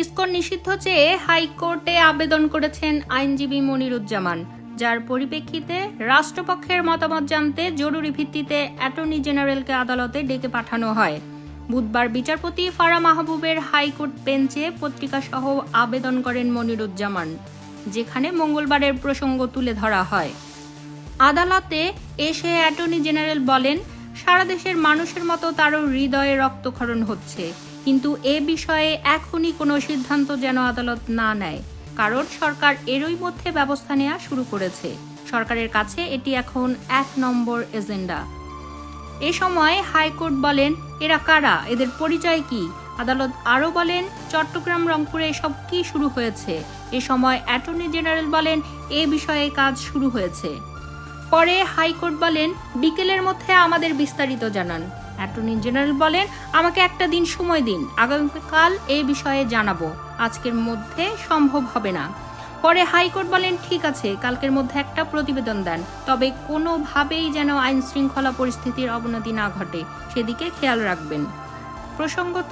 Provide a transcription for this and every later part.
ISKCON নিষিদ্ধ চেয়ে হাইকোর্টে আবেদন করেছেন আইনজীবী মনিরুজ্জামান, যার পরিপ্রেক্ষিতে রাষ্ট্রপক্ষের মতামত জানতে জরুরি ভিত্তিতে অ্যাটর্নি জেনারেলকে আদালতে ডেকে পাঠানো হয়। বুধবার বিচারপতি ফারা মাহবুবের হাইকোর্ট বেঞ্চে পত্রিকাসহ আবেদন করেন মনিরুজ্জামান, যেখানে মঙ্গলবারের প্রসঙ্গ তুলে ধরা হয়। আদালতে এসে অ্যাটর্নি জেনারেল বলেন, সারা দেশের মানুষের মতো তারও হৃদয়ে রক্তক্ষরণ হচ্ছে, কিন্তু এ বিষয়ে এখনই কোনো সিদ্ধান্ত যেন আদালত না নেয়, কারণ সরকার এরই মধ্যে ব্যবস্থা নেওয়া শুরু করেছে। সরকারের কাছে এটি এখন 1 নম্বর এজেন্ডা। এ সময় হাইকোর্ট বলেন, এরা কারা, এদের পরিচয় কি? আদালত আরও বলেন, চট্টগ্রাম রংপুরে এসব কি শুরু হয়েছে? এ সময় অ্যাটর্নি জেনারেল বলেন, এ বিষয়ে কাজ শুরু হয়েছে। পরে হাইকোর্ট বলেন, বিকেলের মধ্যে আমাদের বিস্তারিত জানান। অ্যাটর্নি জেনারেল বলেন, আমাকে একটা দিন সময় দিন, আগামীকাল এই বিষয়ে জানাবো, আজকের মধ্যে সম্ভব হবে না। পরে হাইকোর্ট বলেন, ঠিক আছে, কালকের মধ্যে একটা প্রতিবেদন দেন, তবে কোনোভাবেই যেন আইন শৃঙ্খলা পরিস্থিতির অবনতি না ঘটে, সেদিকে খেয়াল রাখবেন। প্রসঙ্গত,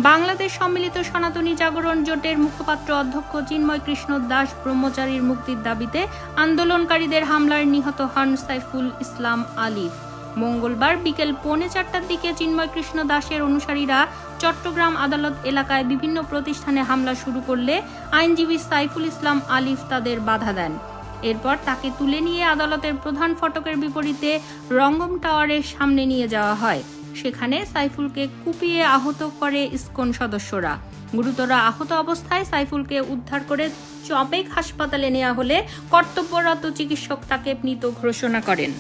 বাংলাদেশ সম্মিলিত সনাতনী জাগরণ জোটের মুখপাত্র অধ্যক্ষ চিন্ময় কৃষ্ণ দাস ব্রহ্মচারীর মুক্তির দাবিতে আন্দোলনকারীদের হামলায় নিহত হন সাইফুল ইসলাম আলিফ। মঙ্গলবার বিকেল 3:45টার দিকে চিন্ময় কৃষ্ণ দাসের অনুসারীরা চট্টগ্রাম আদালত এলাকায় বিভিন্ন প্রতিষ্ঠানে হামলা শুরু করলে আইনজীবী সাইফুল ইসলাম আলিফ তাদের বাধা দেন। এরপর তাকে তুলে নিয়ে আদালতের প্রধান ফটকের বিপরীতে রঙ্গম টাওয়ারের সামনে নিয়ে যাওয়া হয়। সেখানে সাইফুলকে কুপিয়ে আহত করে ইসকন সদস্যরা। গুরুতর আহত অবস্থায় সাইফুলকে উদ্ধার করে চপেক হাসপাতালে নেওয়া হলে কর্তব্যরত চিকিৎসক তাকে মৃত ঘোষণা করেন।